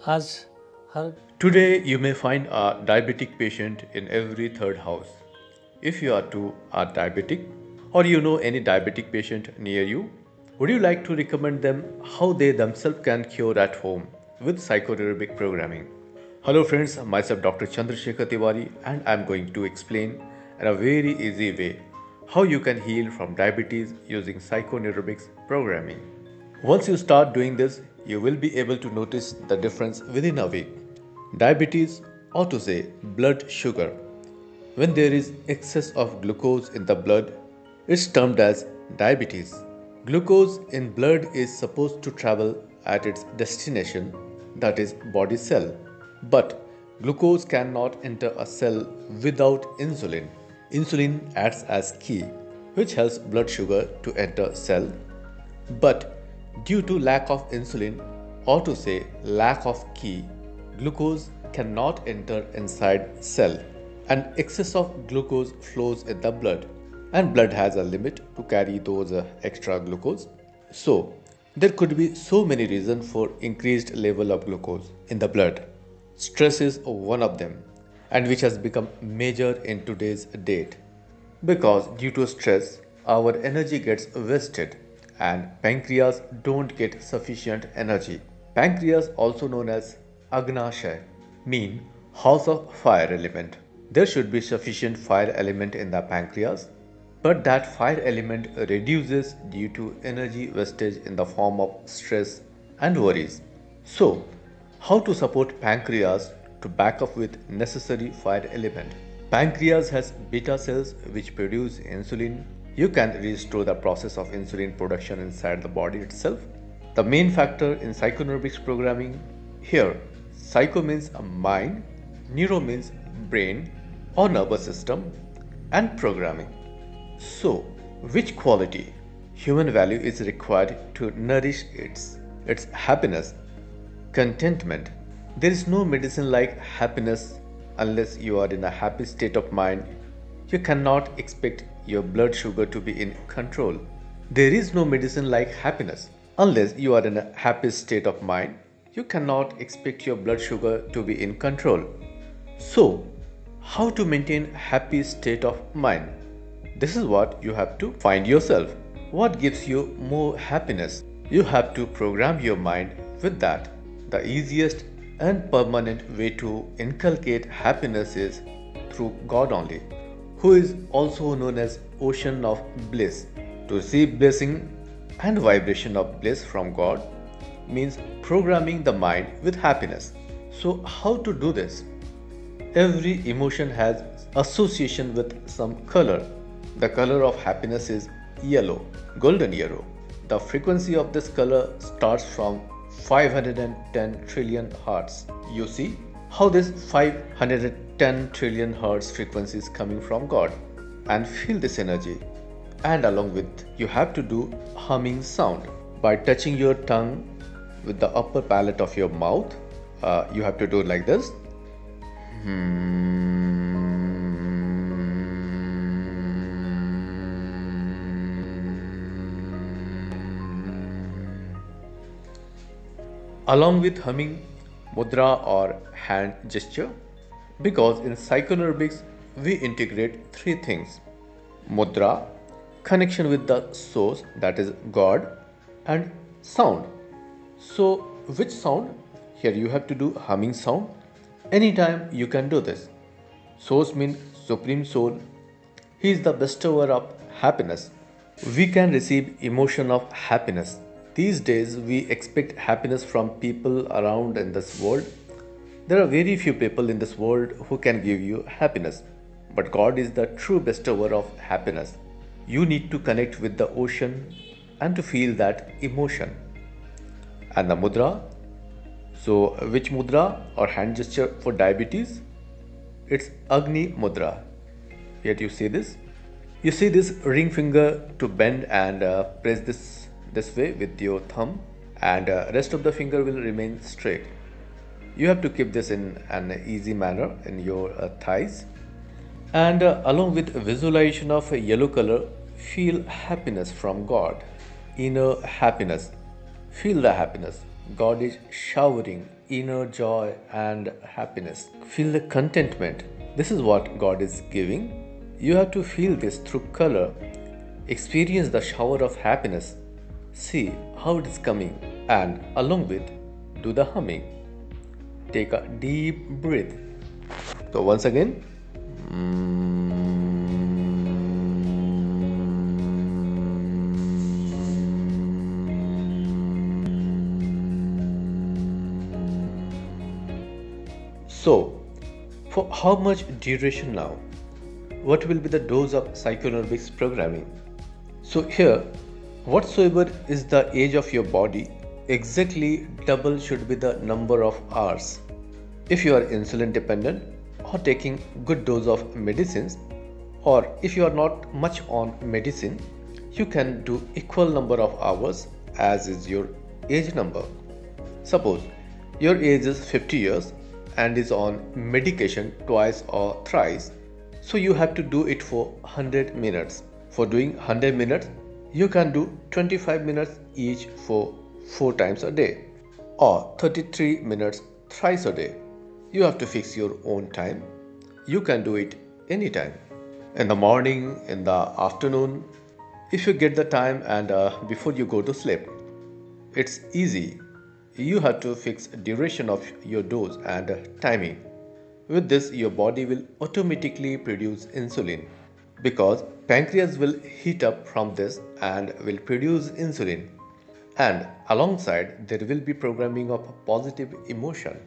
as her. Today, you may find a diabetic patient in every third house. If you are too are diabetic, or you know any diabetic patient near you, would you like to recommend them how they themselves can cure at home with psychoneurobic programming? Hello friends, myself Dr. Chandrashekhar Tiwari and I am going to explain in a very easy way how you can heal from diabetes using psychoneurobics programming. Once you start doing this, you will be able to notice the difference within a week. Diabetes, or to say blood sugar. When there is excess of glucose in the blood, it's termed as diabetes. Glucose in blood is supposed to travel at its destination, that is body cell. But glucose cannot enter a cell without insulin. Insulin acts as key, which helps blood sugar to enter cell. But due to lack of insulin, or to say lack of key, glucose cannot enter inside cell and excess of glucose flows in the blood, and blood has a limit to carry those extra glucose. So there could be so many reasons for increased level of glucose in the blood. Stress is one of them, and which has become major in today's date, because due to stress our energy gets wasted and pancreas don't get sufficient energy. Pancreas, also known as Agnashay, mean house of fire element. There should be sufficient fire element in the pancreas, but that fire element reduces due to energy wastage in the form of stress and worries. So, how to support pancreas to back up with necessary fire element? Pancreas has beta cells which produce insulin. You can restore the process of insulin production inside the body itself. The main factor in psychoneurobics programming here, psycho means mind, neuro means brain or nervous system, and programming. So, which quality, human value is required to nourish its happiness, contentment? There is no medicine like happiness unless you are in a happy state of mind. You cannot expect your blood sugar to be in control. There is no medicine like happiness unless you are in a happy state of mind. You cannot expect your blood sugar to be in control. So, how to maintain happy state of mind? This is what you have to find yourself. What gives you more happiness? You have to program your mind with that. The easiest and permanent way to inculcate happiness is through God only, who is also known as ocean of bliss. To receive blessing and vibration of bliss from God means programming the mind with happiness. So how to do this? Every emotion has association with some color. The color of happiness is yellow, golden yellow. The frequency of this color starts from 510 trillion hertz. You see how this 510 trillion hertz frequency is coming from God, and feel this energy. And along with, you have to do humming sound by touching your tongue with the upper palate of your mouth. You have to do like this. Along with humming, mudra or hand gesture, because in psychoneurobics we integrate three things: mudra, connection with the source, that is God, and sound. So, which sound? Here you have to do humming sound. Anytime you can do this. Source means Supreme Soul. He is the bestower of happiness. We can receive emotion of happiness. These days we expect happiness from people around in this world. There are very few people in this world who can give you happiness. But God is the true bestower of happiness. You need to connect with the ocean and to feel that emotion. And the mudra. So which mudra or hand gesture for diabetes? It's Agni Mudra. Yet you see this. You see this ring finger to bend and press this way with your thumb, and rest of the finger will remain straight. You have to keep this in an easy manner in your thighs, and along with visualization of a yellow color, feel happiness from God, inner happiness. Feel the happiness. God is showering inner joy and happiness. Feel the contentment. This is what God is giving. You have to feel this through color. Experience the shower of happiness. See how it is coming, and along with, do the humming. Take a deep breath. So, once again, so for how much duration now? What will be the dose of Psychoneurobics programming? So here, whatsoever is the age of your body, exactly double should be the number of hours. If you are insulin dependent or taking good dose of medicines, or if you are not much on medicine, you can do equal number of hours as is your age number. Suppose your age is 50 years and is on medication twice or thrice, so you have to do it for 100 minutes. For doing 100 minutes, you can do 25 minutes each for 4 times a day, or 33 minutes thrice a day. You have to fix your own time. You can do it anytime. In the morning, in the afternoon, if you get the time, and before you go to sleep. It's easy. You have to fix duration of your dose and timing. With this, your body will automatically produce insulin, because pancreas will heat up from this and will produce insulin. And alongside, there will be programming of positive emotion.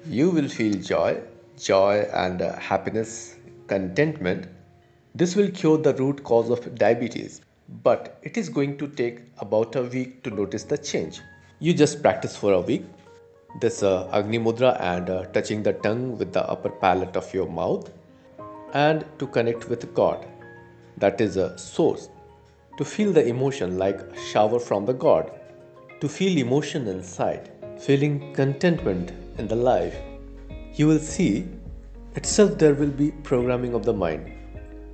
You will feel joy and happiness, contentment. This will cure the root cause of diabetes, but it is going to take about a week to notice the change. You just practice for a week. This Agni Mudra and touching the tongue with the upper palate of your mouth, and to connect with God, that is a source, to feel the emotion like shower from the God, to feel emotion inside, feeling contentment in the life. You will see itself there will be programming of the mind.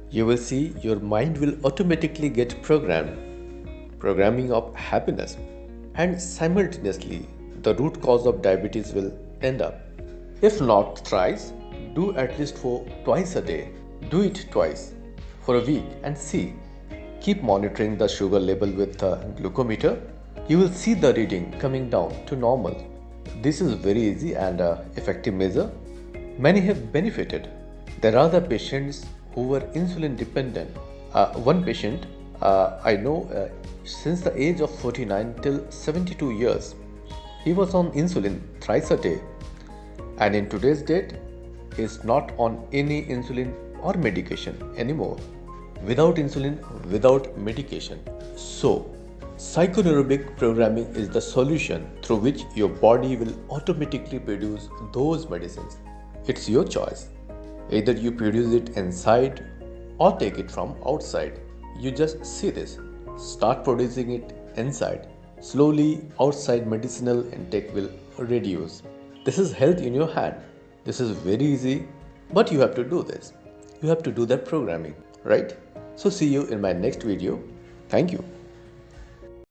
You will see your mind will automatically get programming of happiness, and simultaneously the root cause of diabetes will end up. If not thrice, do at least for twice a day. Do it twice for a week and see. Keep monitoring the sugar level with a glucometer. You will see the reading coming down to normal. This is very easy and effective measure. Many have benefited. There are the patients who were insulin dependent. One patient I know since the age of 49 till 72 years, he was on insulin thrice a day, and in today's date is not on any insulin or medication anymore. Without insulin, without medication. So, psychoneurobic programming is the solution through which your body will automatically produce those medicines. It's your choice. Either you produce it inside or take it from outside. You just see this. Start producing it inside. Slowly, outside medicinal intake will reduce. This is health in your hand. This is very easy, but you have to do this. You have to do that programming, right? So see you in my next video. Thank you.